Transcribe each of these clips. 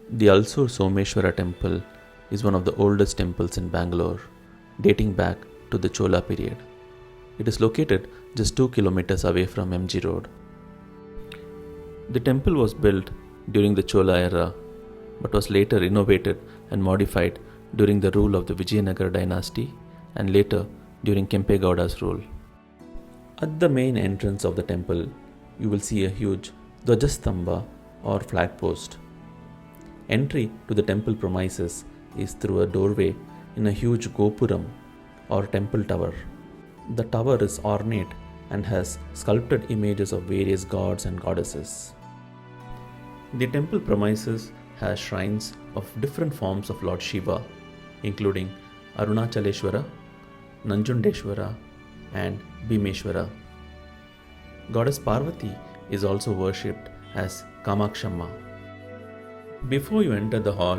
The Ulsoor Someshwara Temple is one of the oldest temples in Bangalore, dating back to the Chola period. It is located just 2 kilometers away from MG Road. The temple was built during the Chola-Era but was later renovated and modified during the rule of the Vijayanagara dynasty and later during Kempe Gowda's rule. At the main entrance of the temple, you will see a huge Dwajastamba or flag post. Entry to the temple premises is through a doorway in a huge gopuram or temple tower. The tower is ornate and has sculpted images of various gods and goddesses. The temple premises has shrines of different forms of Lord Shiva, including Arunachaleshwara, Nanjundeshwara, and Bhimeshwara. Goddess Parvati is also worshipped as Kamakshamma. Before you enter the hall,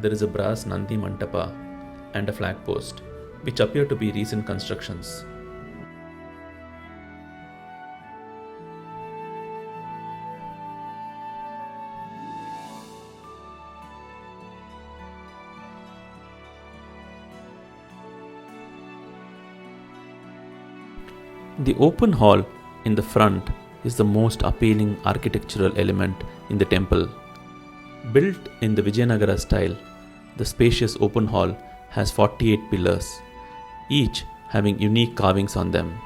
there is a brass Nandi Mantapa and a flag post, which appear to be recent constructions. The open hall in the front is the most appealing architectural element in the temple. Built in the Vijayanagara style, the spacious open hall has 48 pillars, each having unique carvings on them.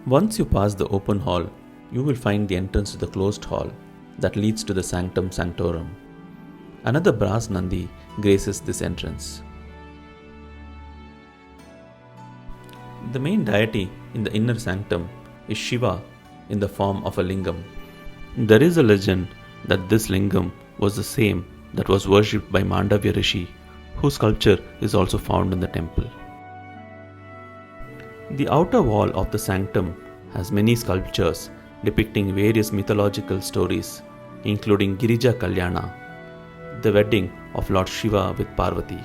Once you pass the open hall, you will find the entrance to the closed hall that leads to the Sanctum Sanctorum. Another brass Nandi graces this entrance. The main deity in the inner sanctum is Shiva in the form of a lingam. There is a legend that this lingam was the same that was worshipped by Mandavya Rishi, whose sculpture is also found in the temple. The outer wall of the sanctum has many sculptures depicting various mythological stories, including Girija Kalyana, the wedding of Lord Shiva with Parvati,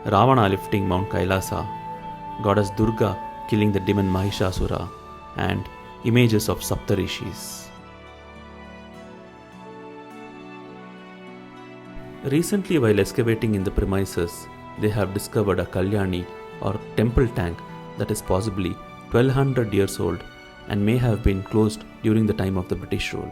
Ravana lifting Mount Kailasa, Goddess Durga killing the demon Mahishasura, and images of Saptarishis. Recently, while excavating in the premises, they have discovered a Kalyani or temple tank that is possibly 1200 years old and may have been closed during the time of the British rule.